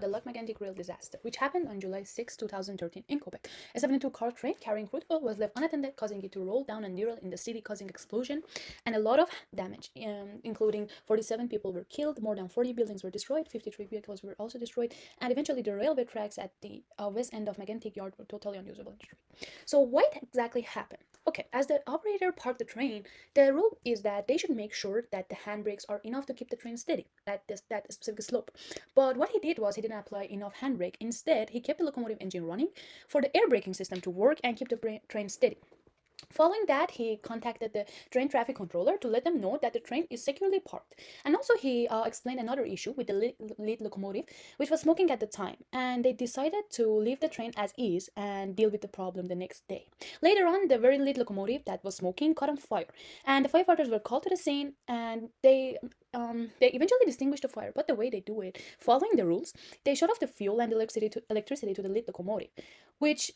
the Magnetic Rail disaster, which happened on July 6, 2013 in Quebec. A 72-car train carrying crude oil was left unattended, causing it to roll down and derail in the city, causing explosion and a lot of damage, including 47 people were killed, more than 40 buildings were destroyed, 53 vehicles were also destroyed, and eventually the railway tracks at the west end of Magnetic Yard were totally unusable in the street. So what exactly happened? Okay, as the operator parked the train, the rule is that they should make sure that the handbrakes are enough to keep the train steady at that specific slope. But what he did was he didn't apply enough handbrake. Instead, he kept the locomotive engine running for the air braking system to work and keep the train steady. Following that, he contacted the train traffic controller to let them know that the train is securely parked. And also, he explained another issue with the lead locomotive, which was smoking at the time. And they decided to leave the train as is and deal with the problem the next day. Later on, the very lead locomotive that was smoking caught on fire. And the firefighters were called to the scene, and they eventually distinguished the fire. But the way they do it, following the rules, they shut off the fuel and electricity to the lead locomotive, which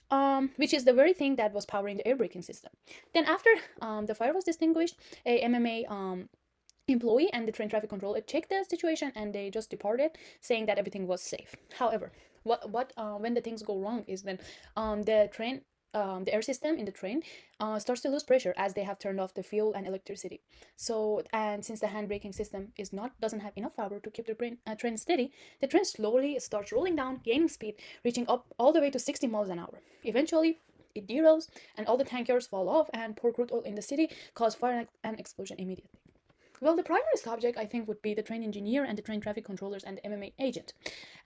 is the very thing that was powering the air braking system. Then after the fire was extinguished, a MMA employee and the train traffic controller checked the situation and they just departed, saying that everything was safe. However, when the things go wrong is when the air system in the train starts to lose pressure as they have turned off the fuel and electricity. So, and since the hand braking system doesn't have enough power to keep the train steady, the train slowly starts rolling down, gaining speed, reaching up all the way to 60 miles an hour. Eventually, it derails and all the tankers fall off and pour crude oil in the city, cause fire and explosion immediately. Well, the primary subject, I think, would be the train engineer and the train traffic controllers and the MMA agent,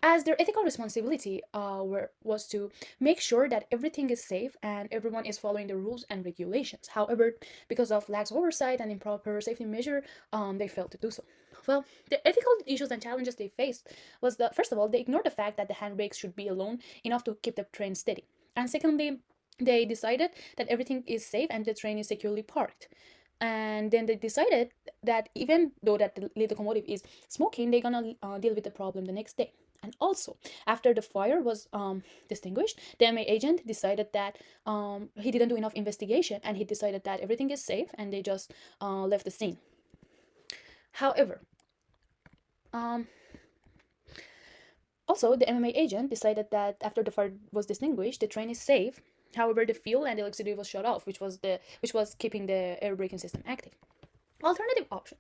as their ethical responsibility was to make sure that everything is safe and everyone is following the rules and regulations. However, because of lax oversight and improper safety measure, they failed to do so. Well, the ethical issues and challenges they faced was that, first of all, they ignored the fact that the handbrakes should be alone enough to keep the train steady. And secondly, they decided that everything is safe and the train is securely parked. And then they decided that even though that the lead locomotive is smoking, they're gonna deal with the problem the next day. And also, after the fire was distinguished, the MA agent decided that he didn't do enough investigation and he decided that everything is safe and they just left the scene. However, also the MMA agent decided that after the fire was distinguished, the train is safe. However, the fuel and the electricity was shut off, which was keeping the air braking system active. Alternative option.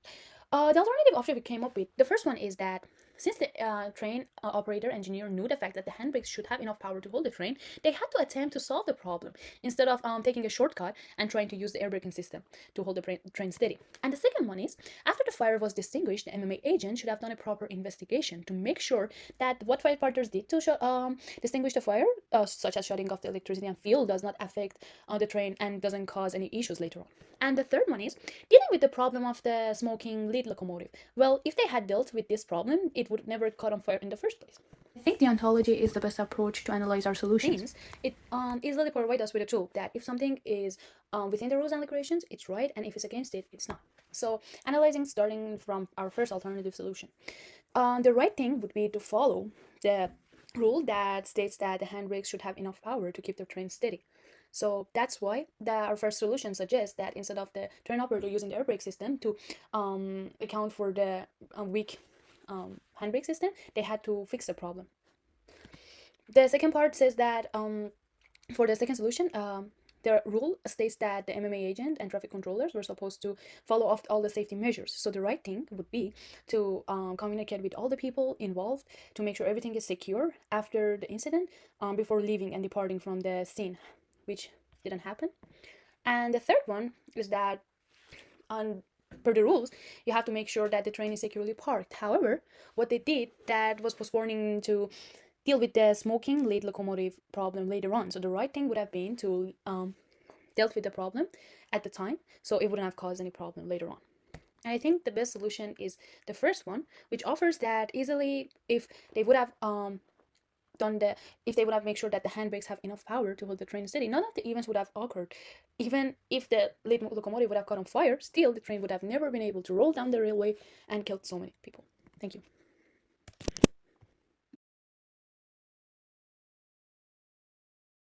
The alternative option we came up with, the first one is that since the train operator engineer knew the fact that the handbrakes should have enough power to hold the train, they had to attempt to solve the problem instead of taking a shortcut and trying to use the air braking system to hold the train steady. And the second one is, after the fire was distinguished, the MMA agent should have done a proper investigation to make sure that what firefighters did to distinguish the fire, such as shutting off the electricity and fuel, does not affect the train and doesn't cause any issues later on. And the third one is dealing with the problem of the smoking lead locomotive. Well, if they had dealt with this problem, it would never caught on fire in the first place. I think the ontology is the best approach to analyze our solutions. It easily provides us with a tool that if something is within the rules and regulations, it's right, and if it's against it, it's not. So analyzing starting from our first alternative solution. The right thing would be to follow the rule that states that the handbrakes should have enough power to keep the train steady. So that's why our first solution suggests that instead of the train operator using the air brake system to account for the weak handbrake system, they had to fix the problem. The second part says that for the second solution, the rule states that the MMA agent and traffic controllers were supposed to follow off all the safety measures. So the right thing would be to communicate with all the people involved to make sure everything is secure after the incident before leaving and departing from the scene, which didn't happen. And the third one is that per the rules, you have to make sure that the train is securely parked. However, what they did, that was postponing to deal with the smoking lead locomotive problem later on. So the right thing would have been to dealt with the problem at the time, so it wouldn't have caused any problem later on. And I think the best solution is the first one, which offers that easily if they would have if they would have made sure that the handbrakes have enough power to hold the train steady, none of the events would have occurred. Even if the lead locomotive would have caught on fire, still the train would have never been able to roll down the railway and killed so many people. Thank you.